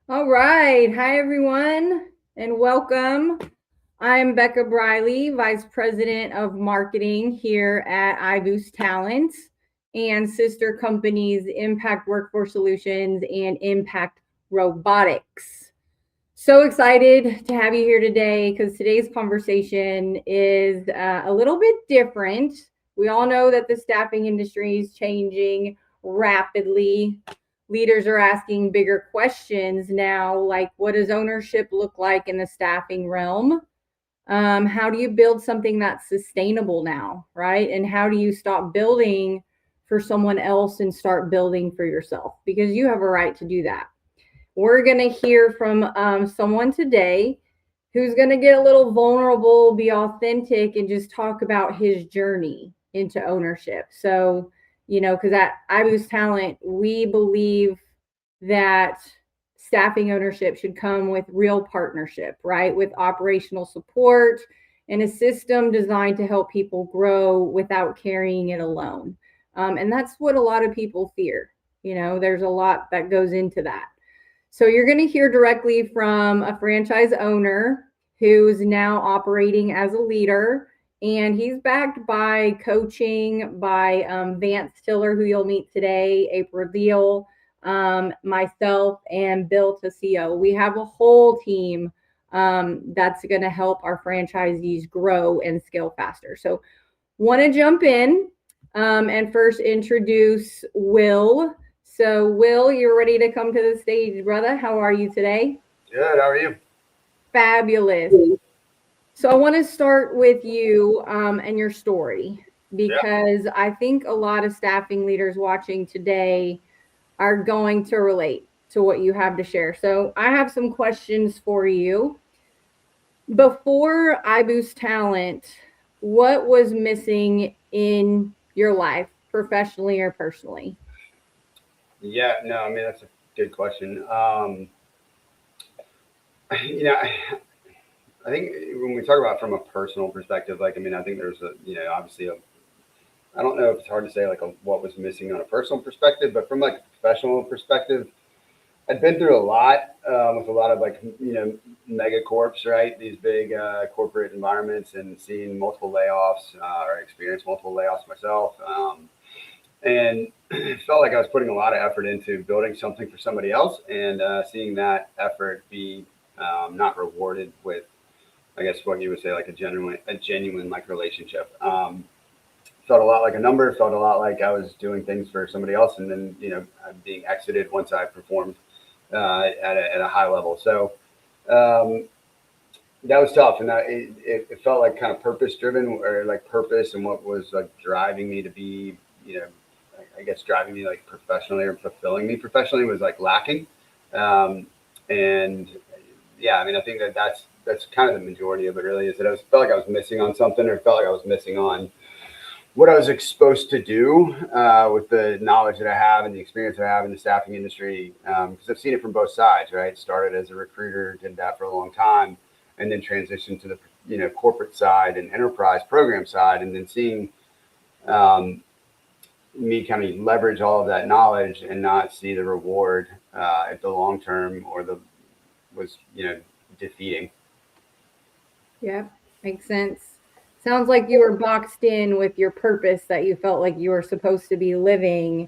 All right. Hi, everyone, and welcome. I'm Becca Briley, Vice President of Marketing here at iBoost Talent and sister companies Impact Workforce Solutions and Impact Robotics. So excited to have you here today because today's conversation is a little bit different. We all know that the staffing industry is changing rapidly. Leaders are asking bigger questions now, like what does ownership look like in the staffing realm? How do you build something that's sustainable now, right? And how do you stop building for someone else and start building for yourself? Because you have a right to do that. We're going to hear from someone today who's going to get a little vulnerable, be authentic, and just talk about his journey into ownership. So, because at iBoost Talent, we believe that staffing ownership should come with real partnership, right? With operational support and a system designed to help people grow without carrying it alone. And that's what a lot of people fear. There's a lot that goes into that. So you're going to hear directly from a franchise owner who's now operating as a leader, and he's backed by coaching by Vance Tiller, who you'll meet today, April Deal, myself, and Bill Tassio. We have a whole team that's going to help our franchisees grow and scale faster. So want to jump in and first introduce Will. So, Will, you're ready to come to the stage, brother. How are you today? Good. How are you? Fabulous. So, I want to start with you and your story Yeah. because I think a lot of staffing leaders watching today are going to relate to what you have to share. So, I have some questions for you. Before iBoost Talent, what was missing in your life, professionally or personally? Yeah. No, I mean that's a good question. You know, I think when we talk about from a personal perspective, like I mean, I think there's obviously I don't know if it's hard to say like what was missing on a personal perspective, but from like a professional perspective, I'd been through a lot with a lot of like mega corps, right? These big corporate environments, and seeing multiple layoffs or experienced multiple layoffs myself. And it felt like I was putting a lot of effort into building something for somebody else, and seeing that effort be not rewarded with, I guess, what you would say like a genuine like relationship. Felt a lot like a number. Felt a lot like I was doing things for somebody else, and then I'm being exited once I performed at a high level. So um, that was tough, and it felt like kind of purpose driven, or like purpose and what was like driving me to be, you know, I guess driving me like professionally or fulfilling me professionally was like lacking. Um, and yeah, I mean, I think that's kind of the majority of it really is that I felt like I was missing on something, or felt like I was missing on what I was exposed to do with the knowledge that I have and the experience that I have in the staffing industry. Because I've seen it from both sides, right? Started as a recruiter, did that for a long time, and then transitioned to the corporate side and enterprise program side, and then seeing um, me kind of leverage all of that knowledge and not see the reward at the long term, or the was defeating. Yeah, makes sense. Sounds like you were boxed in with your purpose that you felt like you were supposed to be living.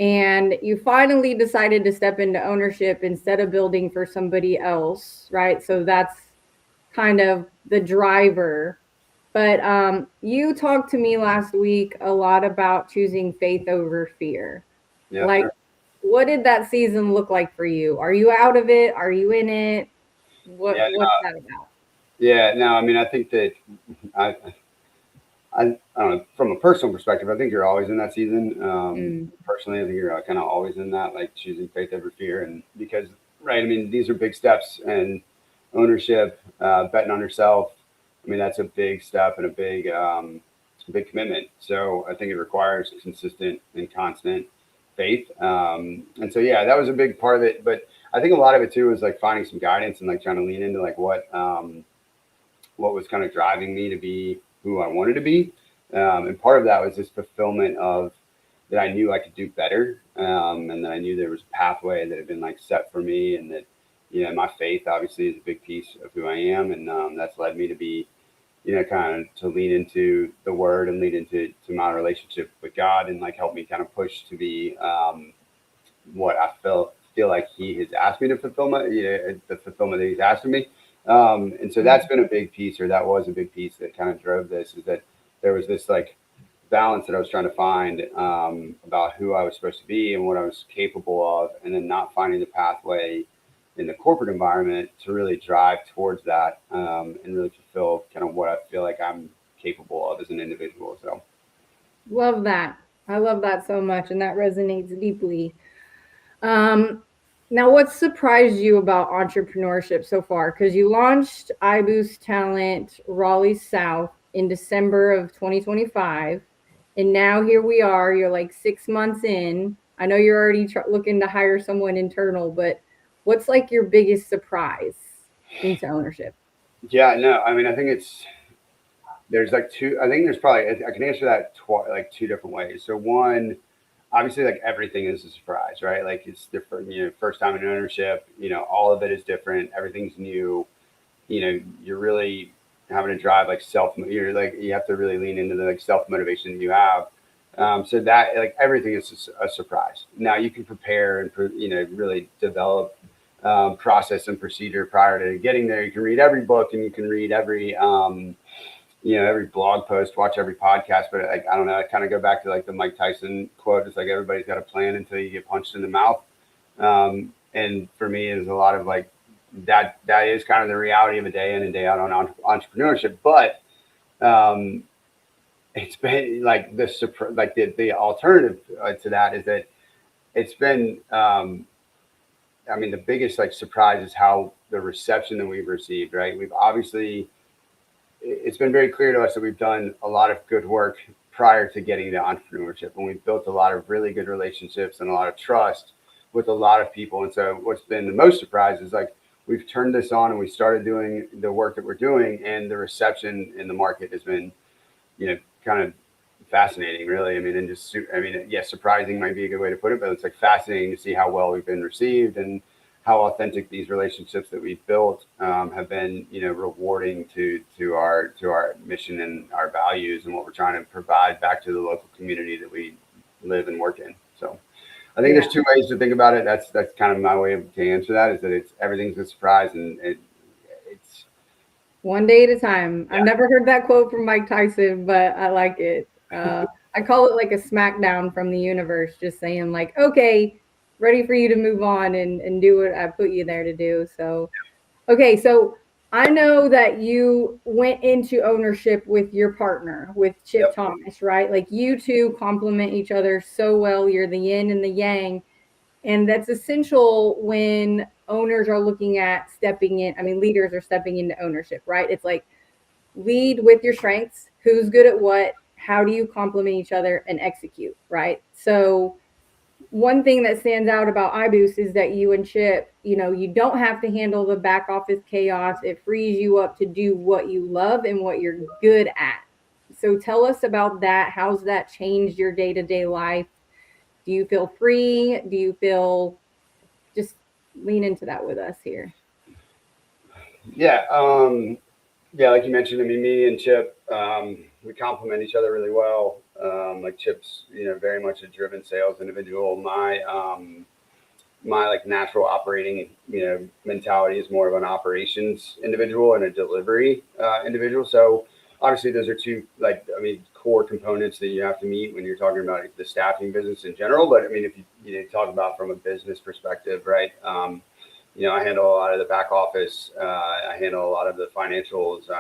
And you finally decided to step into ownership instead of building for somebody else, right? So that's kind of the driver. But you talked to me last week a lot about choosing faith over fear. Yeah, Like, what did that season look like for you? Are you out of it? Are you in it? yeah, What's that about? yeah. No, I mean, I think that I, I don't know. From a personal perspective, I think you're always in that season. Mm, Personally, I think you're kind of always in that, like choosing faith over fear, and because right, I mean, these are big steps, and ownership, betting on yourself. I mean, that's a big step and a big commitment. So I think it requires consistent and constant faith. And so yeah, that was a big part of it. But I think a lot of it too was like finding some guidance and like trying to lean into like what was kind of driving me to be who I wanted to be. And part of that was this fulfillment of that I knew I could do better, and that I knew there was a pathway that had been like set for me, and that my faith obviously is a big piece of who I am. And that's led me to be, kind of to lean into the word and lean into my relationship with God, and like help me kind of push to be what I feel like he has asked me to fulfill the fulfillment that he's asked of me. And so that's been a big piece, or that was a big piece that kind of drove this, is that there was this like balance that I was trying to find about who I was supposed to be and what I was capable of, and then not finding the pathway in the corporate environment to really drive towards that and really fulfill kind of what I feel like I'm capable of as an individual. So, Love that. I love that so much, and that resonates deeply. Now, what surprised you about entrepreneurship so far? Because you launched iBoost Talent Raleigh South in December of 2025, and now here we are. You're like 6 months in. I know you're already looking to hire someone internal, but what's like your biggest surprise into ownership? yeah, no, I mean, I think there's like two. I think there's probably, I can answer that like two different ways. So one, obviously, like everything is a surprise, right? Like it's different, first time in ownership, all of it is different. Everything's new. You're really having to drive like you have to really lean into the like self motivation that you have. So that like everything is a surprise. Now you can prepare and really develop process and procedure prior to getting there. You can read every book and you can read every blog post, watch every podcast, but like, I don't know, I kind of go back to like the Mike Tyson quote. It's like, everybody's got a plan until you get punched in the mouth. And for me, it's a lot of like, that is kind of the reality of a day in and day out on entrepreneurship. But it's been like the alternative to that is that it's been, I mean, the biggest like surprise is how the reception that we've received, right? It's been very clear to us that we've done a lot of good work prior to getting to entrepreneurship, and we've built a lot of really good relationships and a lot of trust with a lot of people. And so what's been the most surprise is like, we've turned this on and we started doing the work that we're doing, and the reception in the market has been, kind of fascinating, really. I mean, yes, surprising might be a good way to put it, but it's like fascinating to see how well we've been received and how authentic these relationships that we've built have been, rewarding to our mission and our values and what we're trying to provide back to the local community that we live and work in. So I think there's two ways to think about it. That's kind of my way to answer that, is that everything's a surprise, and it's one day at a time. Yeah. I've never heard that quote from Mike Tyson, but I like it. I call it like a smackdown from the universe, just saying like, okay, ready for you to move on and do what I put you there to do. So, okay. So I know that you went into ownership with your partner, with Chip Yep. Thomas, right? Like you two complement each other so well. You're the yin and the yang. And that's essential when owners are looking at stepping in. I mean, leaders are stepping into ownership, right? It's like lead with your strengths. Who's good at what? How do you complement each other and execute, right? So one thing that stands out about iBoost is that you and Chip, you don't have to handle the back office chaos. It frees you up to do what you love and what you're good at. So tell us about that. How's that changed your day-to-day life? Do you feel free? Do you feel, just lean into that with us here? Yeah. Yeah, like you mentioned, I mean, me and Chip, we complement each other really well. Like Chip's, very much a driven sales individual. My like natural operating, mentality is more of an operations individual and a delivery individual. So obviously those are two, like, I mean, core components that you have to meet when you're talking about the staffing business in general. But I mean, if you talk about from a business perspective, right? I handle a lot of the back office. I handle a lot of the financials.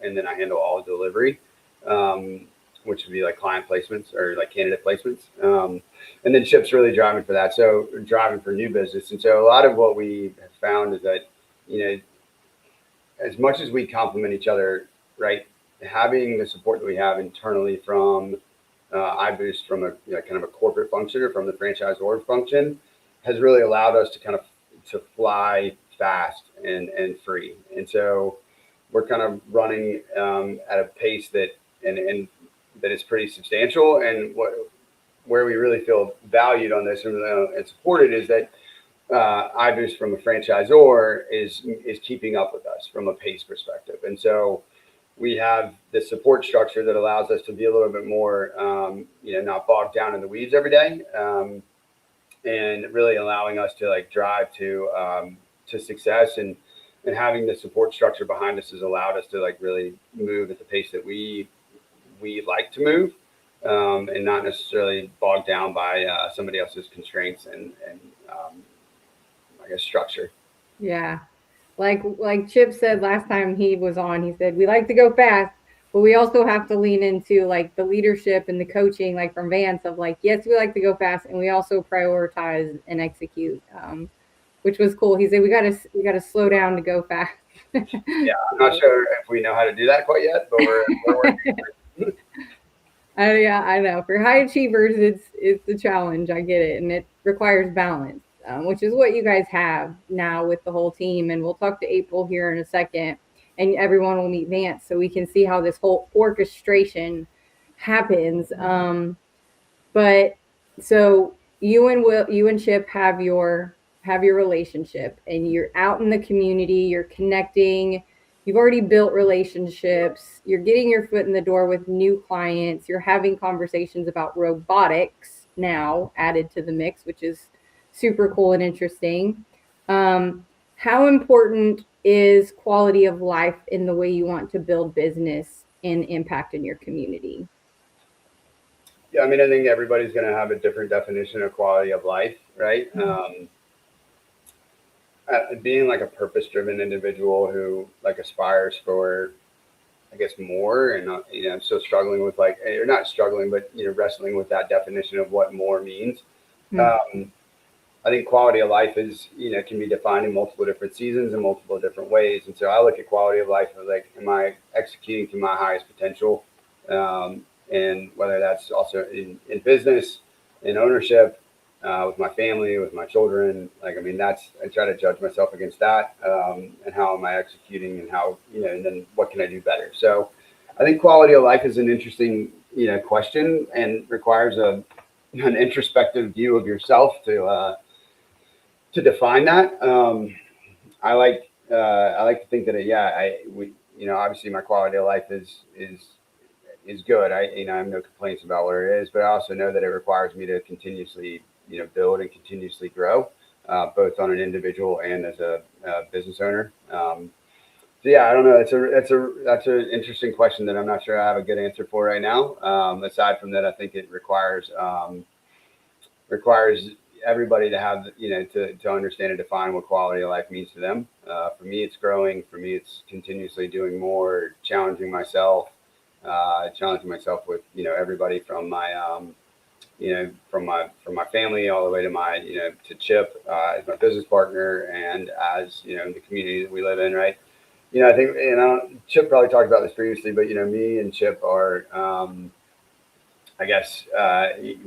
And then I handle all delivery, which would be like client placements or like candidate placements. And then Chip's really driving for that. So driving for new business. And so a lot of what we have found is that, as much as we complement each other, right, having the support that we have internally from iBoost, from a kind of a corporate function or from the franchise org function, has really allowed us to kind of to fly fast and free. And so we're kind of running at a pace that and that is pretty substantial. And where we really feel valued on this and supported is that iBoost from a franchisor is keeping up with us from a pace perspective. And so we have the support structure that allows us to be a little bit more, not bogged down in the weeds every day, and really allowing us to like drive to success. And having the support structure behind us has allowed us to like really move at the pace that we like to move, and not necessarily bogged down by somebody else's constraints and I guess structure. Yeah. Like Chip said last time he was on, he said we like to go fast, but we also have to lean into like the leadership and the coaching, like from Vance, of like, yes, we like to go fast, and we also prioritize and execute, which was cool. He said we gotta slow down to go fast. Yeah, I'm not sure if we know how to do that quite yet, but we're working. Yeah, I know. For high achievers, it's a challenge. I get it, and it requires balance, which is what you guys have now with the whole team. And we'll talk to April here in a second, and everyone will meet Vance, so we can see how this whole orchestration happens. But so you and Chip have your relationship, and you're out in the community. You're connecting. You've already built relationships. You're getting your foot in the door with new clients. You're having conversations about robotics now added to the mix, which is super cool and interesting. How important is quality of life in the way you want to build business and impact in your community? Yeah, I mean, I think everybody's going to have a different definition of quality of life, right? Being like a purpose-driven individual who like aspires for, I guess, more, and I'm still struggling with like, or not struggling, but wrestling with that definition of what more means. I think quality of life is, can be defined in multiple different seasons and multiple different ways. And so I look at quality of life as like, am I executing to my highest potential? And whether that's also in business, in ownership, with my family, with my children, like, I mean, I try to judge myself against that, and how am I executing, and how, and then what can I do better? So I think quality of life is an interesting, question, and requires an introspective view of yourself to define that. I like to think that, obviously my quality of life is good. I have no complaints about where it is, but I also know that it requires me to continuously, build and continuously grow, both on an individual and as a business owner. So yeah, I don't know. That's an interesting question that I'm not sure I have a good answer for right now. Aside from that, I think it requires everybody to have, to understand and define what quality of life means to them. For me, it's growing. For me, it's continuously doing more, challenging myself with, everybody from my, from my family all the way to to Chip, as my business partner, and as, the community that we live in. Right. I think, Chip probably talked about this previously, but, me and Chip are, I guess,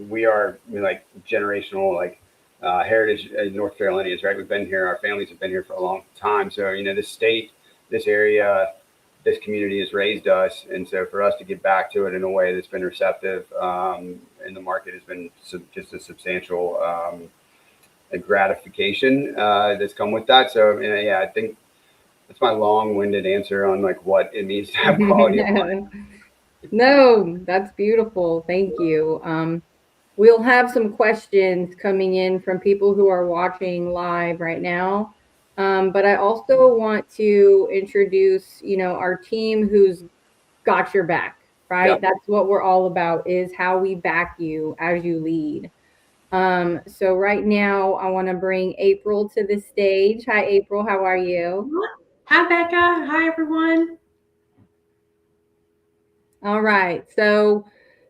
we are like generational, like, heritage North Carolinians, right? We've been here, our families have been here for a long time. So, this state, this area, this community has raised us. And so for us to get back to it in a way that's been receptive, in the market has been just a substantial gratification that's come with that. So, yeah, I think that's my long-winded answer on like what it means to have quality of life. No, that's beautiful. Thank you. We'll have some questions coming in from people who are watching live right now. But I also want to introduce, our team who's got your back, right? Yep. That's what we're all about, is how we back you as you lead. So right now I want to bring April to the stage. Hi, April. How are you? Hi, Becca. Hi, everyone. All right. So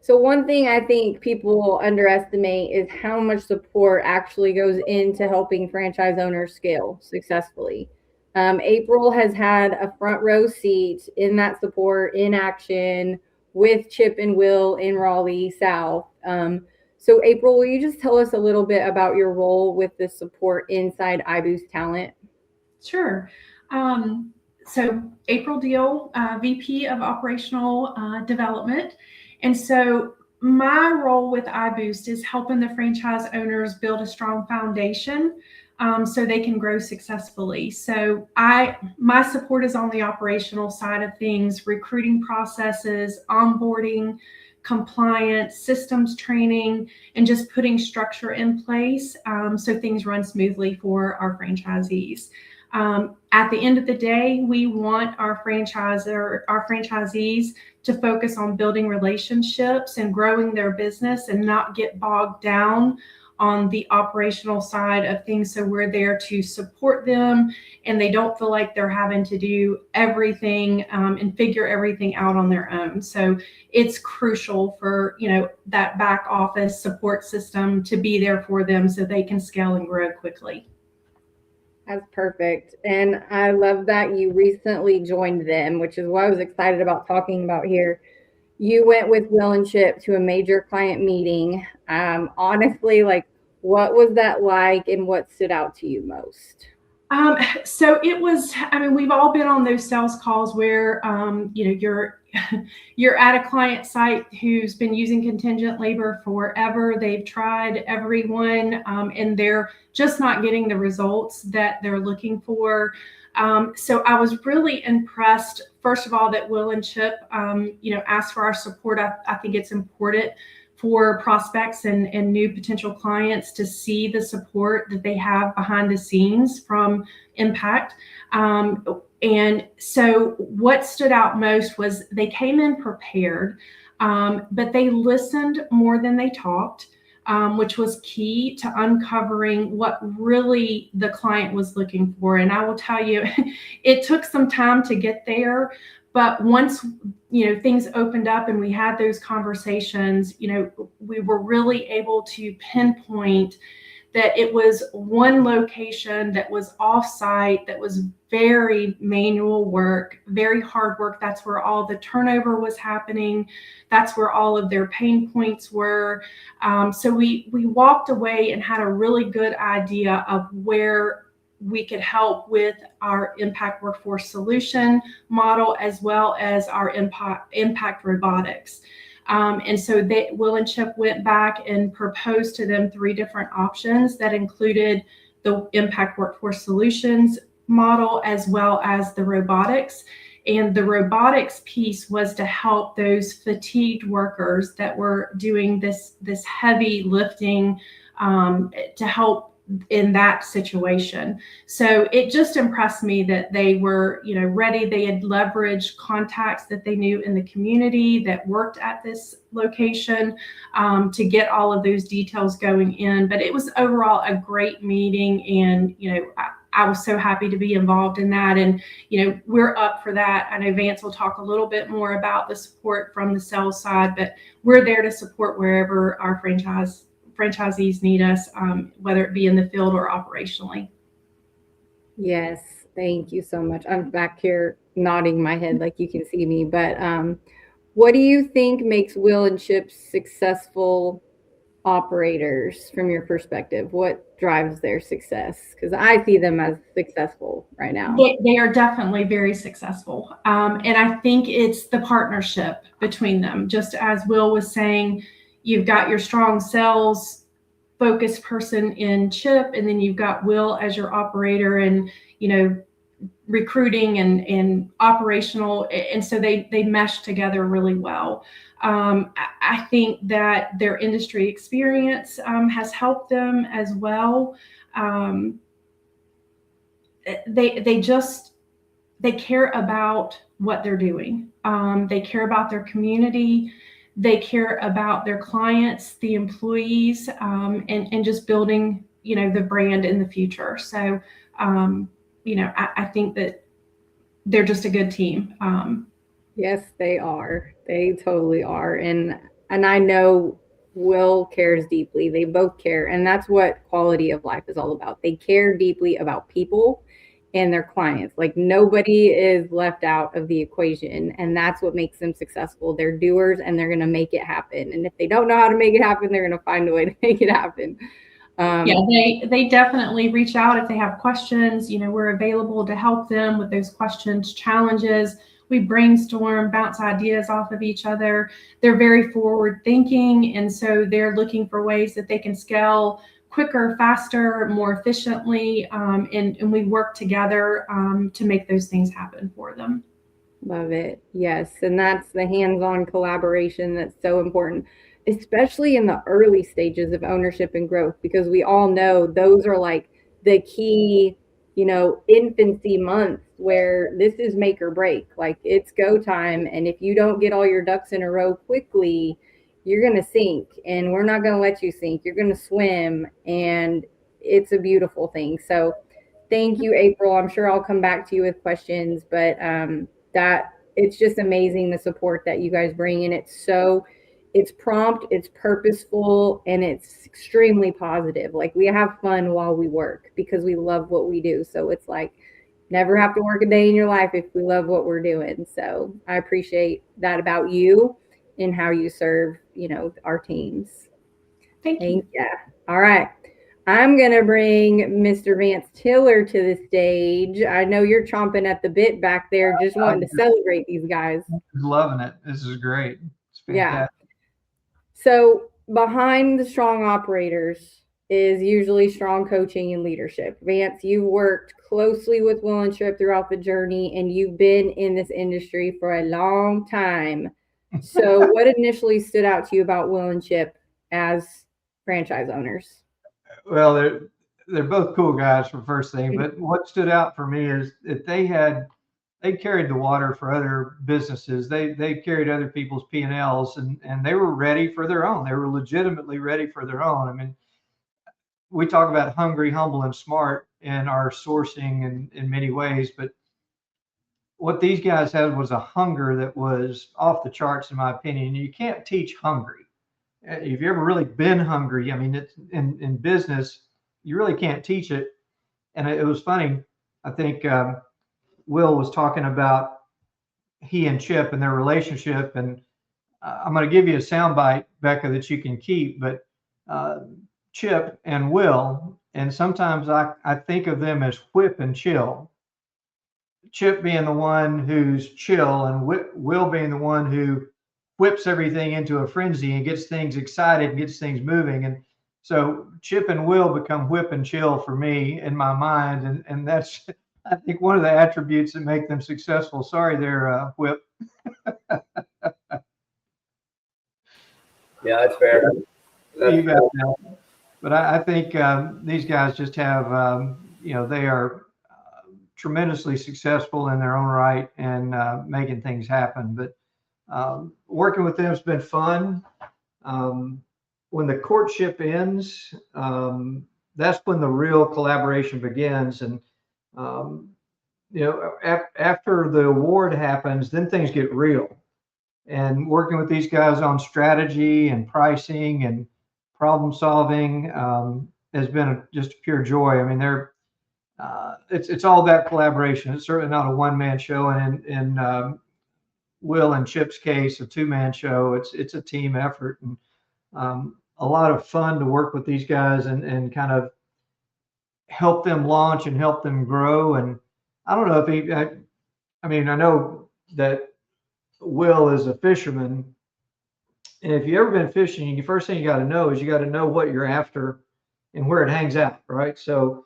one thing I think people underestimate is how much support actually goes into helping franchise owners scale successfully. April has had a front row seat in that support in action with Chip and Will in Raleigh South. So April, will you just tell us a little bit about your role with the support inside iBoost Talent? Sure. So April Deal, VP of Operational Development. And so my role with iBoost is helping the franchise owners build a strong foundation so they can grow successfully. So my support is on the operational side of things, recruiting processes, onboarding, compliance, systems training, and just putting structure in place so things run smoothly for our franchisees. At the end of the day, we want our franchisees to focus on building relationships and growing their business and not get bogged down on the operational side of things. So we're there to support them, and they don't feel like they're having to do everything and figure everything out on their own. So it's crucial for, that back office support system to be there for them so they can scale and grow quickly. That's perfect. And I love that you recently joined them, which is what I was excited about talking about here. You went with Will and Chip to a major client meeting. Honestly, what was that like and what stood out to you most? So it was, we've all been on those sales calls where, you're at a client site who's been using contingent labor forever. They've tried everyone, and they're just not getting the results that they're looking for. So I was really impressed, first of all, that Will and Chip, asked for our support. I think it's important for prospects and new potential clients to see the support that they have behind the scenes from Impact. And so what stood out most was they came in prepared, but they listened more than they talked, which was key to uncovering what really the client was looking for. And I will tell you, it took some time to get there. But once, things opened up and we had those conversations, we were really able to pinpoint that it was one location that was off-site, that was very manual work, very hard work. That's where all the turnover was happening. That's where all of their pain points were. So we walked away and had a really good idea of where we could help with our Impact Workforce Solution model, as well as our Impact Robotics. And so Will and Chip went back and proposed to them 3 different options that included the Impact Workforce Solutions model, as well as the robotics. And the robotics piece was to help those fatigued workers that were doing this heavy lifting, to help in that situation. So it just impressed me that they were, ready. They had leveraged contacts that they knew in the community that worked at this location, to get all of those details going in. But it was overall a great meeting, and I was so happy to be involved in that. And we're up for that. I know Vance will talk a little bit more about the support from the sales side, but we're there to support wherever our franchisees need us, whether it be in the field or operationally. Yes, thank you so much. I'm back here nodding my head like you can see me, but what do you think makes Will and Chip successful operators from your perspective? What drives their success? Because I see them as successful right now. They are definitely very successful. And I think it's the partnership between them. Just as Will was saying, you've got your strong sales focused person in Chip, and then you've got Will as your operator and, recruiting and operational. And so they mesh together really well. I think that their industry experience has helped them as well. They care about what they're doing. They care about their community. They care about their clients, the employees, and just building, the brand in the future. So, I think that they're just a good team. Yes, they are. They totally are. And I know Will cares deeply. They both care. And that's what quality of life is all about. They care deeply about people and their clients. Like, nobody is left out of the equation. And that's what makes them successful. They're doers, and they're going to make it happen. And if they don't know how to make it happen, they're going to find a way to make it happen. They definitely reach out if they have questions. We're available to help them with those questions, challenges. We brainstorm, bounce ideas off of each other. They're very forward thinking. And so they're looking for ways that they can scale quicker, faster, more efficiently, and we work together to make those things happen for them. Love it. Yes. And that's the hands-on collaboration that's so important, especially in the early stages of ownership and growth, because we all know those are like the key, infancy months where this is make or break. Like it's go time. And if you don't get all your ducks in a row quickly, you're going to sink, and we're not going to let you sink. You're going to swim, and it's a beautiful thing. So thank you, April. I'm sure I'll come back to you with questions, but that it's just amazing the support that you guys bring, and it's prompt, it's purposeful, and it's extremely positive. Like we have fun while we work because we love what we do. So it's like never have to work a day in your life if we love what we're doing. So I appreciate that about you and how you serve, our teams. Thank you. Yeah. All right. I'm going to bring Mr. Vance Tiller to the stage. I know you're chomping at the bit back there, just wanting to celebrate these guys. Loving it. This is great. It's fantastic. Yeah. So behind the strong operators is usually strong coaching and leadership. Vance, you've worked closely with Will and Chip throughout the journey, and you've been in this industry for a long time. So what initially stood out to you about Will and Chip as franchise owners? Well, they're both cool guys for first thing, but what stood out for me is that they carried the water for other businesses. They carried other people's P&Ls, and they were ready for their own. They were legitimately ready for their own. I mean, we talk about hungry, humble, and smart in our sourcing in many ways, but what these guys had was a hunger that was off the charts, in my opinion. You can't teach hungry. If you've ever really been hungry, I mean, it's in business, you really can't teach it. And it was funny. I think Will was talking about he and Chip and their relationship. And I'm going to give you a soundbite, Becca, that you can keep. But Chip and Will, and sometimes I think of them as whip and chill. Chip being the one who's chill, and Will being the one who whips everything into a frenzy and gets things excited and gets things moving. And so Chip and Will become whip and chill for me in my mind. And that's, I think, one of the attributes that make them successful. Sorry there, Whip. Yeah, that's fair. But I think these guys just have, they are tremendously successful in their own right and making things happen. But working with them has been fun. When the courtship ends, that's when the real collaboration begins. And, after the award happens, then things get real. And working with these guys on strategy and pricing and problem solving has been just a pure joy. I mean, it's all about collaboration. It's certainly not a one-man show. And in Will and Chip's case, a two-man show. It's a team effort, and a lot of fun to work with these guys and kind of help them launch and help them grow. And I don't know if I know that Will is a fisherman, and if you've ever been fishing, the first thing you got to know is you got to know what you're after and where it hangs out, right? So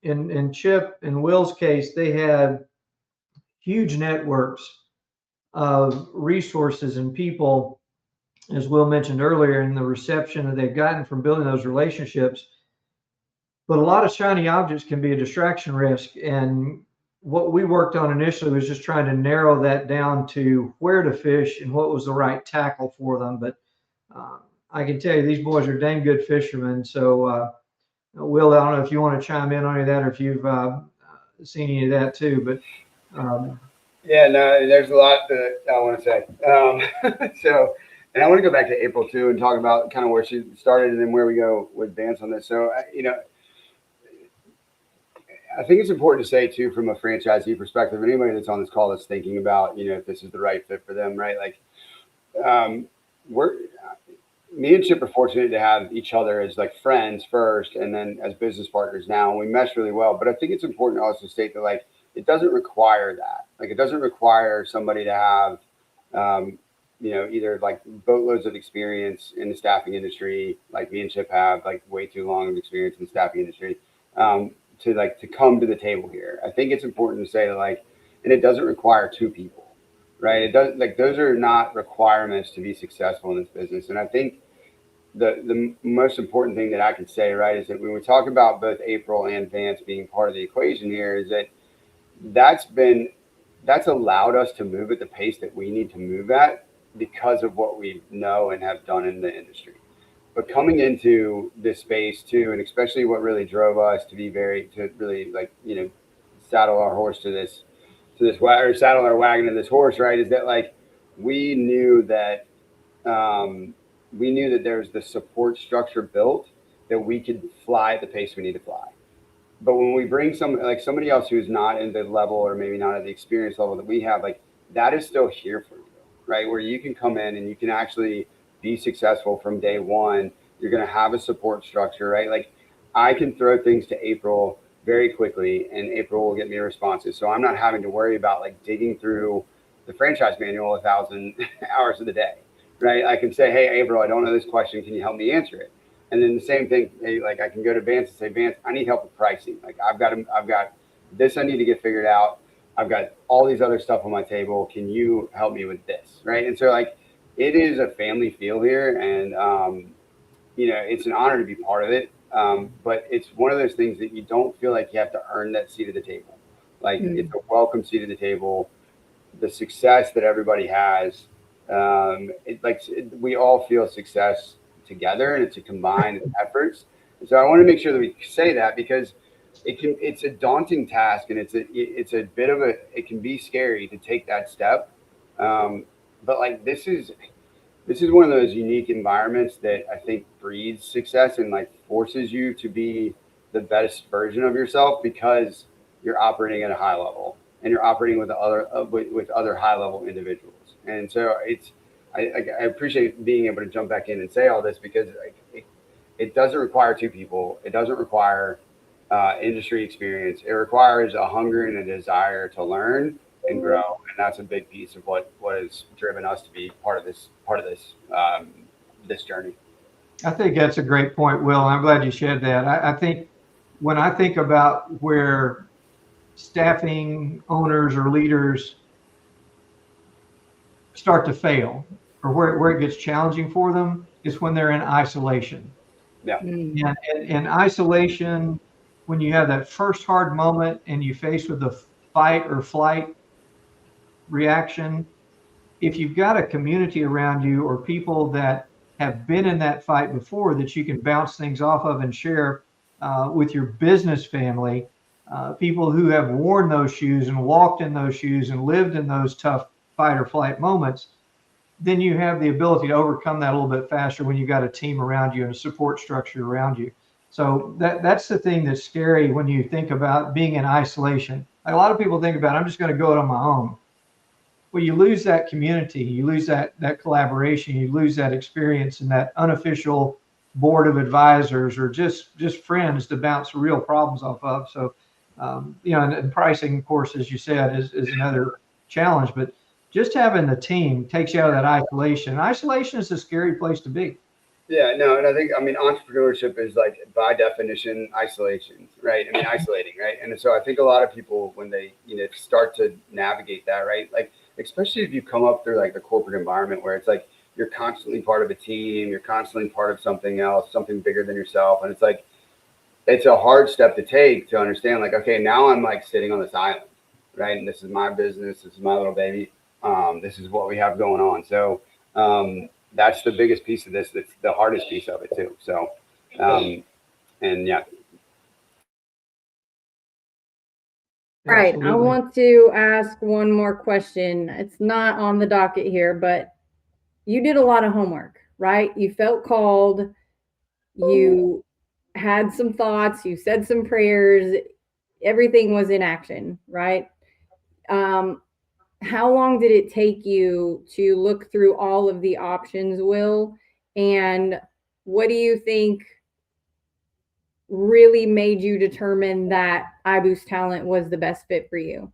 in Chip and Will's case, they had huge networks of resources and people, as Will mentioned earlier, and the reception that they've gotten from building those relationships. But a lot of shiny objects can be a distraction risk. And what we worked on initially was just trying to narrow that down to where to fish and what was the right tackle for them. But I can tell you these boys are dang good fishermen. So Will, I don't know if you want to chime in on any of that or if you've seen any of that too, but yeah, no, there's a lot that I want to say. So, and I want to go back to April too and talk about kind of where she started and then where we go with Vance on this. So, I think it's important to say too, from a franchisee perspective, anybody that's on this call that's thinking about, if this is the right fit for them, right? Like, me and Chip are fortunate to have each other as like friends first, and then as business partners now, and we mesh really well. But I think it's important to also state that, like, it doesn't require that. Like, it doesn't require somebody to have either like boatloads of experience in the staffing industry, like me and Chip have, like way too long of experience in the staffing industry, to come to the table here. I think it's important to say like, and it doesn't require two people, right? It does, like, those are not requirements to be successful in this business. And I think the most important thing that I can say, right, is that when we talk about both April and Vance being part of the equation here, is that that's been that's allowed us to move at the pace that we need to move at because of what we know and have done in the industry. But coming into this space too, and especially what really drove us to really, like, saddle our horse or saddle our wagon to this horse, right, is that like we knew that there's the support structure built that we could fly at the pace we need to fly. But when we bring somebody else who's not in the level, or maybe not at the experience level that we have, like, that is still here for you, right? Where you can come in and you can actually be successful from day one. You're going to have a support structure, right? Like, I can throw things to April very quickly and April will get me responses. So I'm not having to worry about like digging through the franchise manual 1,000 hours of the day, right? I can say, hey, April, I don't know this question. Can you help me answer it? And then the same thing, like I can go to Vance and say, Vance, I need help with pricing. Like I've got this I need to get figured out. I've got all these other stuff on my table. Can you help me with this? Right. And so like it is a family feel here, and it's an honor to be part of it. But it's one of those things that you don't feel like you have to earn that seat at the table. Like it's a welcome seat at the table. The success that everybody has, we all feel success together, and it's a combined efforts. And so I want to make sure that we say that, because it's a daunting task, and it can be scary to take that step. But like this is one of those unique environments that I think breeds success and like forces you to be the best version of yourself, because you're operating at a high level and you're operating with other high level individuals. And so I appreciate being able to jump back in and say all this, because it doesn't require two people. It doesn't require industry experience. It requires a hunger and a desire to learn and grow. And that's a big piece of what has driven us to be part of this this journey. I think that's a great point, Will. I'm glad you shared that. I think when I think about where staffing owners or leaders start to fail, or where it gets challenging for them, is when they're in isolation. Yeah. And in isolation, when you have that first hard moment and you face with the fight or flight reaction, if you've got a community around you or people that have been in that fight before that you can bounce things off of and share with your business family, people who have worn those shoes and walked in those shoes and lived in those tough fight or flight moments, then you have the ability to overcome that a little bit faster when you've got a team around you and a support structure around you. So that's the thing that's scary when you think about being in isolation. A lot of people think about, I'm just going to go it on my own. Well, you lose that community, you lose that collaboration, you lose that experience and that unofficial board of advisors, or just friends to bounce real problems off of. So, and pricing, of course, as you said, is another challenge. But just having the team takes you out of that isolation. Isolation is a scary place to be. Yeah, no, and I think, entrepreneurship is, like, by definition, isolation, right? Isolating, right? And so I think a lot of people, when they, start to navigate that, right? Like, especially if you come up through like the corporate environment where it's like, you're constantly part of a team, you're constantly part of something else, something bigger than yourself. And it's like, it's a hard step to take to understand, like, okay, now I'm like sitting on this island, right? And this is my business. This is my little baby. This is what we have going on. So, that's the biggest piece of this. That's the hardest piece of it too. So, and yeah. Right. Absolutely. I want to ask one more question. It's not on the docket here, but you did a lot of homework, right? You felt called. You had some thoughts. You said some prayers. Everything was in action, right? How long did it take you to look through all of the options, Will? And what do you think really made you determine that iBoost Talent was the best fit for you?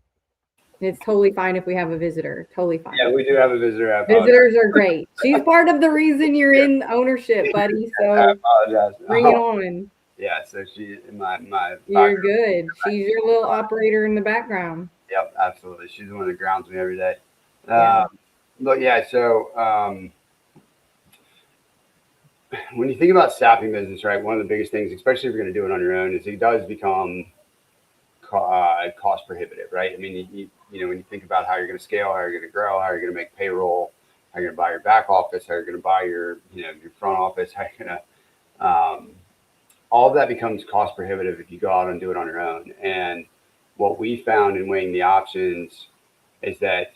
It's totally fine if we have a visitor. Totally fine. Yeah, we do have a visitor. I apologize. Visitors are great. She's part of the reason you're in ownership, buddy. I So apologize. bring it on. Yeah, so she, my You're good. She's your little operator in the background. Yep, absolutely. She's the one that grounds me every day. Yeah. But yeah, so when you think about staffing business, right, one of the biggest things, especially if you're going to do it on your own, is it does become cost prohibitive, right? I mean, you know, when you think about how you're going to scale, how you're going to grow, how you're going to make payroll, how you're going to buy your back office, how you're going to buy your, you know, your front office, how you're going to, all of that becomes cost prohibitive if you go out and do it on your own. And what we found in weighing the options is that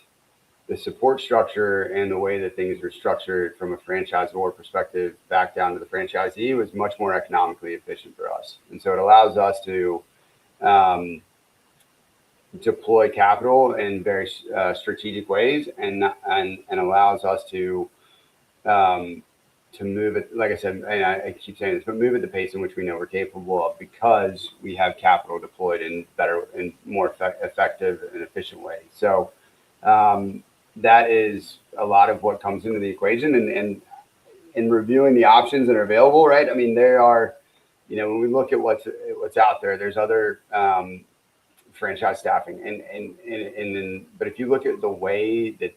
the support structure and the way that things are structured from a franchisor perspective back down to the franchisee was much more economically efficient for us. And so it allows us to deploy capital in very strategic ways and allows us to move it, like I said, and I keep saying this, but move at the pace in which we know we're capable of because we have capital deployed in better and more effective and efficient ways. So that is a lot of what comes into the equation, and in reviewing the options that are available, right? I mean, there are, you know, when we look at what's out there, there's other franchise staffing, but if you look at the way that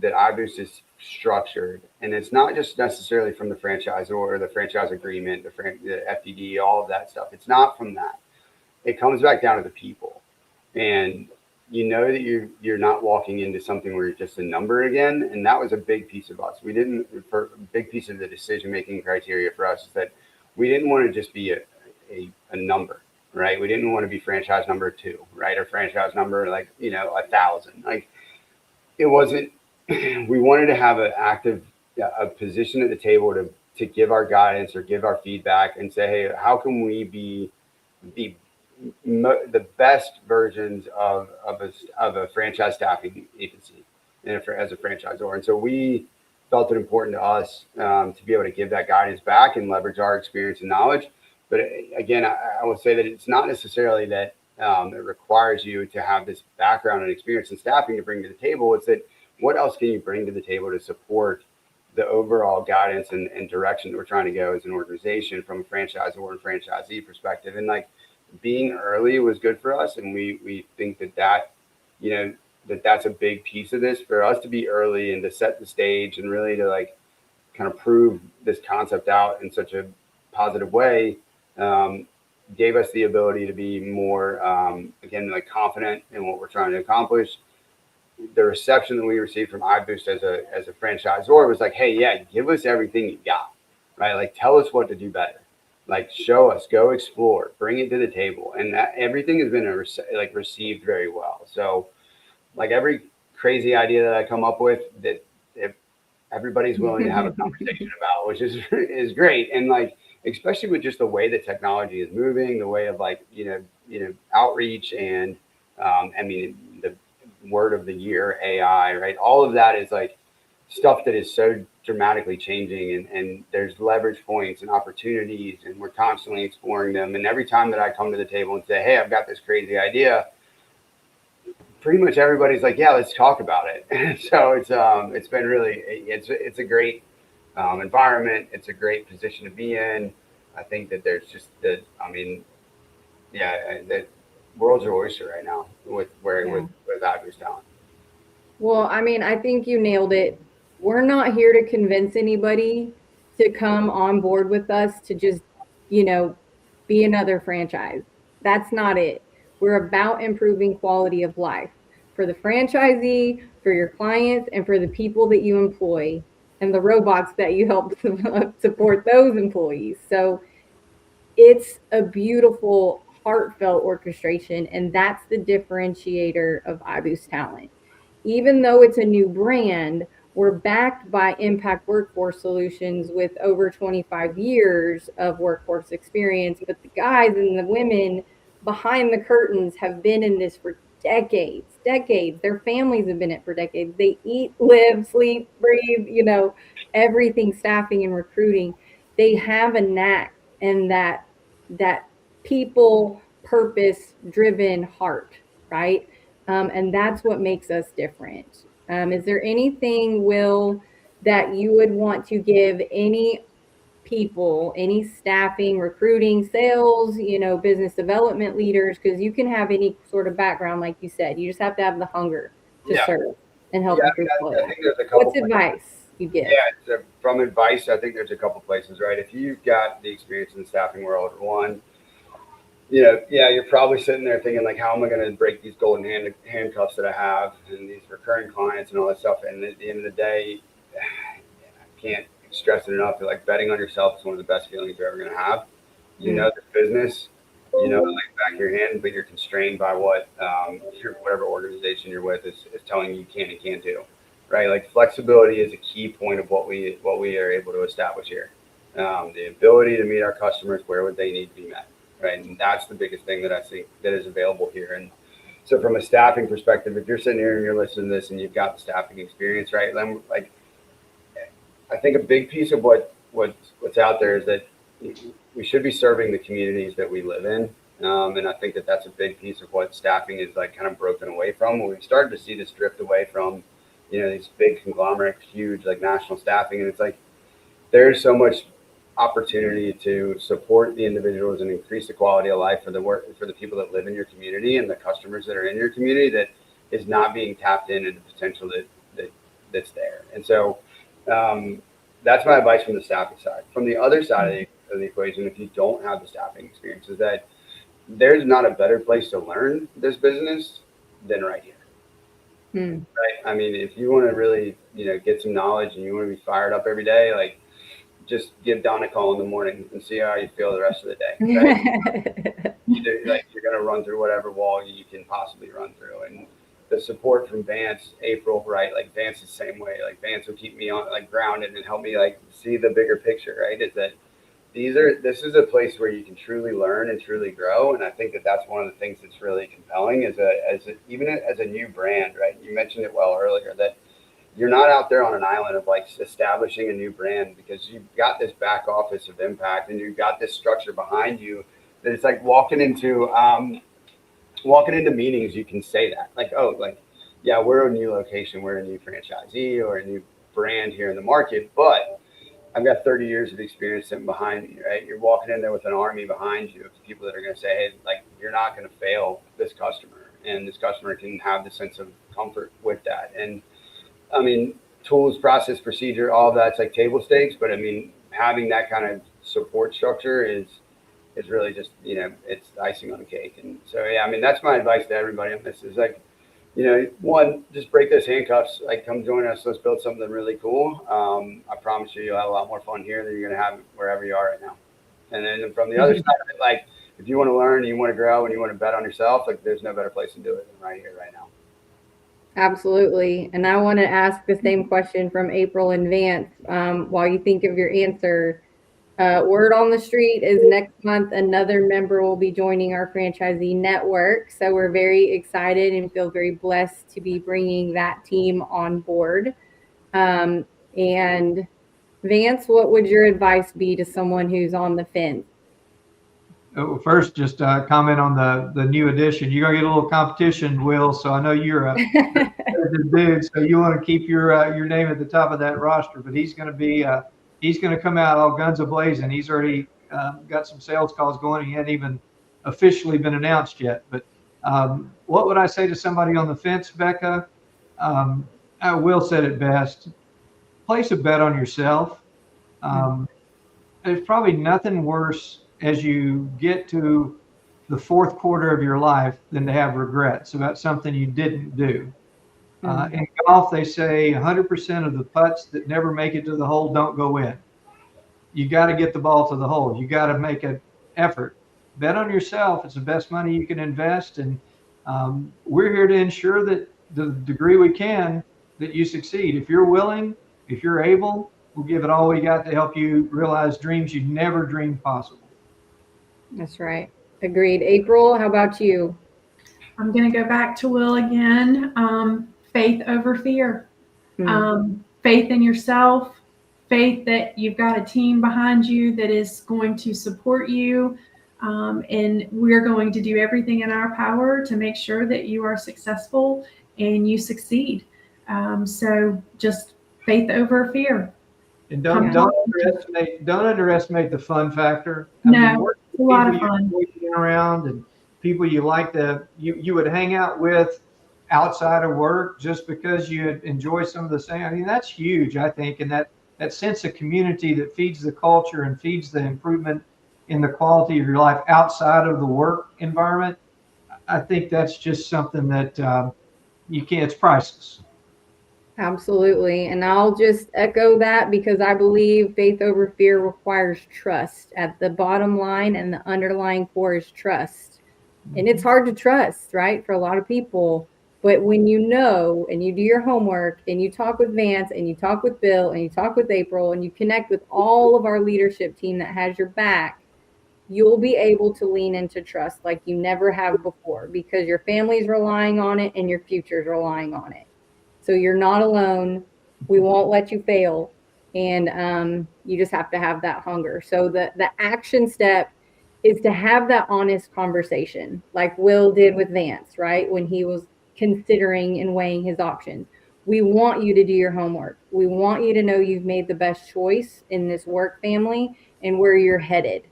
that iBoost is structured, and it's not just necessarily from the franchisor or the franchise agreement, the FDD, all of that stuff. It's not from that. It comes back down to the people, and you know that you're not walking into something where you're just a number again. And that was a big piece of us. A big piece of the decision making criteria for us is that we didn't want to just be a number, right? We didn't want to be franchise number 2, right? Or franchise number, like, you know, 1,000. Like, it wasn't. We wanted to have a position at the table to give our guidance or give our feedback and say, hey, how can we be the best versions of a franchise staffing agency and as a franchisor? And so we felt it important to us to be able to give that guidance back and leverage our experience and knowledge. But again, I will say that it's not necessarily that it requires you to have this background and experience in staffing to bring to the table. It's that what else can you bring to the table to support the overall guidance and direction that we're trying to go as an organization from a franchisor and franchisee perspective. And like, being early was good for us, and we think that you know that's a big piece of this for us to be early and to set the stage and really to like kind of prove this concept out in such a positive way. Gave us the ability to be more again, like, confident in what we're trying to accomplish. The reception that we received from iBoost as a franchisor was like, hey, yeah, give us everything you got, right? Like, tell us what to do better. Like, show us, go explore, bring it to the table. And that everything has been received very well. So like, every crazy idea that I come up with that if everybody's willing to have a conversation about, which is great. And like, especially with just the way that technology is moving, the way of like, you know, outreach and I mean, the word of the year, AI, right? All of that is like stuff that is so dramatically changing, and there's leverage points and opportunities, and we're constantly exploring them. And every time that I come to the table and say, hey, I've got this crazy idea, pretty much everybody's like, yeah, let's talk about it. So it's been really, it's a great environment. It's a great position to be in. I think that there's just that, I mean, yeah, that world's your oyster right now with iBoost talent. Well, I mean, I think you nailed it. We're not here to convince anybody to come on board with us to just, you know, be another franchise. That's not it. We're about improving quality of life for the franchisee, for your clients, and for the people that you employ and the robots that you help support those employees. So it's a beautiful, heartfelt orchestration, and that's the differentiator of iBoost Talent. Even though it's a new brand, we're backed by Impact Workforce Solutions with over 25 years of workforce experience. But the guys and the women behind the curtains have been in this for decades. Their families have been in it for decades. They eat, live, sleep, breathe, you know, everything staffing and recruiting. They have a knack and that people purpose driven heart. right? And that's what makes us different. Is there anything, Will, that you would want to give any people, any staffing, recruiting, sales, business development leaders? Because you can have any sort of background, like you said. You just have to have the hunger to Yeah. serve and help Yeah, improve I quality. think there's a couple. What's advice you give? Yeah, so from advice, I think there's a couple places, right? If you've got the experience in the staffing world, one, yeah, you're probably sitting there thinking like, how am I going to break these golden handcuffs that I have and these recurring clients and all that stuff? And at the end of the day, I can't stress it enough. Like betting on yourself is one of the best feelings you're ever going to have. You know the business, like back of your hand, but you're constrained by what whatever organization you're with is telling you can and can't do. Right, like flexibility is a key point of what we are able to establish here. The ability to meet our customers where would they need to be met, right? And that's the biggest thing that I think that is available here. And so, from a staffing perspective, if you're sitting here and you're listening to this and you've got the staffing experience, right? Then, like, I think a big piece of what's out there is that we should be serving the communities that we live in. And I think that that's a big piece of what staffing is like kind of broken away from. We've started to see this drift away from these big conglomerates, huge like national staffing. And it's like, there's so much opportunity to support the individuals and increase the quality of life for the people that live in your community and the customers that are in your community that is not being tapped into the potential that's there. And so that's my advice from the staffing side. From the other side of the equation, if you don't have the staffing experience, is that there's not a better place to learn this business than right here. Right. I mean, if you want to really, get some knowledge and you want to be fired up every day, like just give Don a call in the morning and see how you feel the rest of the day. Right? You're going to run through whatever wall you can possibly run through. And the support from Vance, April, right? Like Vance is the same way. Like Vance will keep me on like grounded and help me like see the bigger picture, right? Is that this is a place where you can truly learn and truly grow. And I think that that's one of the things that's really compelling even as a new brand, right? You mentioned it well earlier that you're not out there on an island of like establishing a new brand because you've got this back office of impact and you've got this structure behind you that it's like walking into meetings. You can say that like, oh, like, yeah, we're a new location. We're a new franchisee or a new brand here in the market, but I've got 30 years of experience sitting behind me, right? You're walking in there with an army behind you of people that are going to say, hey, like, you're not going to fail this customer. And this customer can have the sense of comfort with that. And I mean, tools, process, procedure, all of that's like table stakes. But I mean, having that kind of support structure is really just, it's icing on the cake. And so, yeah, I mean, that's my advice to everybody on this is like, one, just break those handcuffs, like come join us. Let's build something really cool. I promise you'll have a lot more fun here than you're going to have wherever you are right now. And then from the other side of it, like if you want to learn, you want to grow and you want to bet on yourself, like there's no better place to do it than right here, right now. Absolutely. And I want to ask the same question from April and Vance. While you think of your answer, word on the street is next month, another member will be joining our franchisee network. So we're very excited and feel very blessed to be bringing that team on board. And Vance, what would your advice be to someone who's on the fence? Oh, first, just comment on the new addition. You're gonna get a little competition, Will. So I know you're a dude, so you want to keep your name at the top of that roster. But he's going to come out all guns a-blazing. He's already got some sales calls going. He hadn't even officially been announced yet. But what would I say to somebody on the fence, Becca? Will said it best. Place a bet on yourself. There's probably nothing worse as you get to the fourth quarter of your life than to have regrets about something you didn't do. In golf, they say 100% of the putts that never make it to the hole don't go in. You got to get the ball to the hole. You got to make an effort. Bet on yourself. It's the best money you can invest. And we're here to ensure that the degree we can that you succeed. If you're willing, if you're able, we'll give it all we got to help you realize dreams you never dreamed possible. That's right. Agreed. April, how about you? I'm going to go back to Will again. Faith over fear. Faith in yourself, faith that you've got a team behind you that is going to support you. And we're going to do everything in our power to make sure that you are successful and you succeed. So just faith over fear. And Come don't underestimate the fun factor. No, Working it's a with lot people of you fun. enjoy being around and people you like you would hang out with outside of work just because you enjoy some of the same. I mean, that's huge, I think, and that sense of community that feeds the culture and feeds the improvement in the quality of your life outside of the work environment. I think that's just something that you can't. It's priceless. Absolutely. And I'll just echo that because I believe faith over fear requires trust. At the bottom line and the underlying core is trust. And it's hard to trust, right, for a lot of people. But when you know and you do your homework and you talk with Vance and you talk with Bill and you talk with April and you connect with all of our leadership team that has your back, you'll be able to lean into trust like you never have before because your family's relying on it and your future's relying on it. So you're not alone. We won't let you fail. And you just have to have that hunger. So the action step is to have that honest conversation like Will did with Vance, right? When he was considering and weighing his options. We want you to do your homework. We want you to know you've made the best choice in this work family and where you're headed.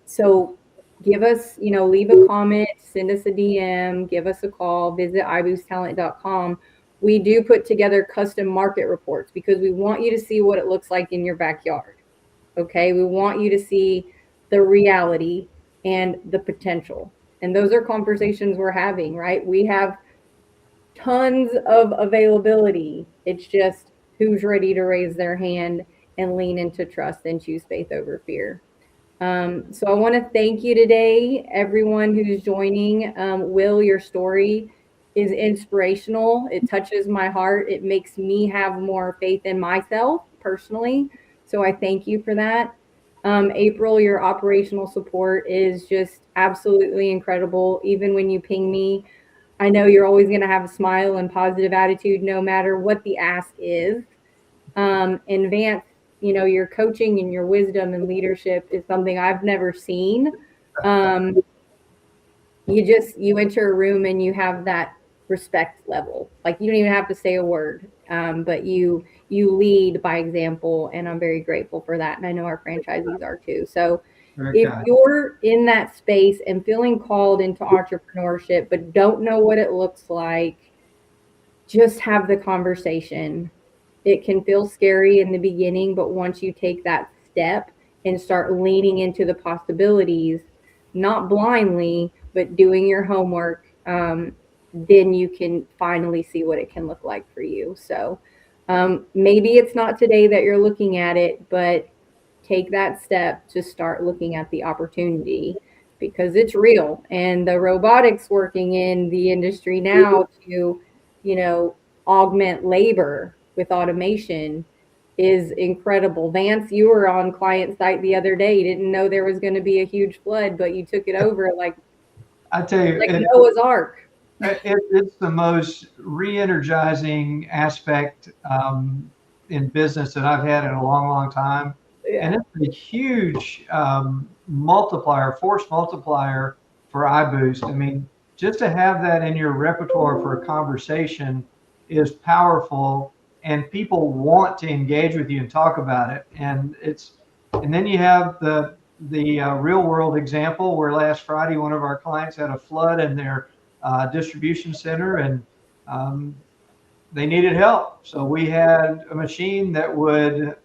So give us, leave a comment, send us a DM, give us a call, visit iboosttalent.com. We do put together custom market reports because we want you to see what it looks like in your backyard. Okay. We want you to see the reality and the potential. And those are conversations we're having, right? We have tons of availability. It's just who's ready to raise their hand and lean into trust and choose faith over fear. So I want to thank you today, everyone who's joining. Will, your story is inspirational. It touches my heart. It makes me have more faith in myself personally. So I thank you for that. April, your operational support is just absolutely incredible. Even when you ping me, I know you're always going to have a smile and positive attitude no matter what the ask is. And Vance, your coaching and your wisdom and leadership is something I've never seen. You enter a room and you have that respect level. Like you don't even have to say a word, but you lead by example, and I'm very grateful for that. And I know our franchisees are too. So if you're in that space and feeling called into entrepreneurship, but don't know what it looks like, just have the conversation. It can feel scary in the beginning, but once you take that step and start leaning into the possibilities, not blindly, but doing your homework, then you can finally see what it can look like for you. So maybe it's not today that you're looking at it, but take that step to start looking at the opportunity because it's real. And the robotics working in the industry now to, augment labor with automation is incredible. Vance, you were on client site the other day. You didn't know there was going to be a huge flood, but you took it over like I tell you, Noah's Ark. It's the most re-energizing aspect in business that I've had in a long, long time. Yeah. And it's a huge force multiplier for iBoost. I mean, just to have that in your repertoire for a conversation is powerful, and people want to engage with you and talk about it. And then you have the real world example where last Friday one of our clients had a flood in their distribution center, and they needed help. So we had a machine that would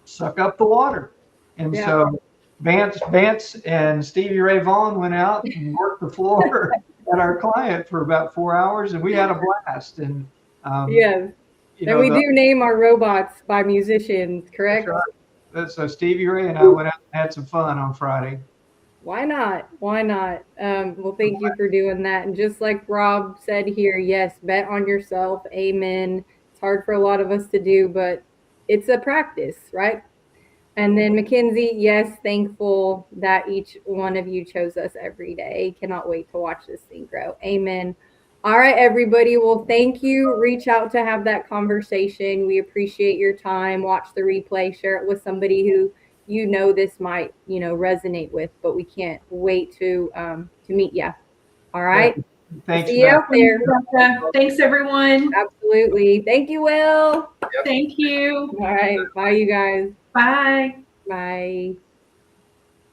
suck up the water. And so Vance and Stevie Ray Vaughan went out and worked the floor at our client for about 4 hours, and we had a blast. And yes. And we do name our robots by musicians, correct? Right. So Stevie Ray and I went out and had some fun on Friday. Why not? Why not? Well, thank you for doing that. And just like Rob said here, yes, bet on yourself. Amen. It's hard for a lot of us to do, but it's a practice, right? And then Mackenzie, yes, thankful that each one of you chose us every day. Cannot wait to watch this thing grow. Amen. All right, everybody. Well, thank you. Reach out to have that conversation. We appreciate your time. Watch the replay. Share it with somebody who this might, resonate with, but we can't wait to meet you. All right. Thanks, See you Beth. out there. Thanks, everyone. Absolutely. Thank you, Will. Thank you. All right. Bye, you guys. Bye. Bye.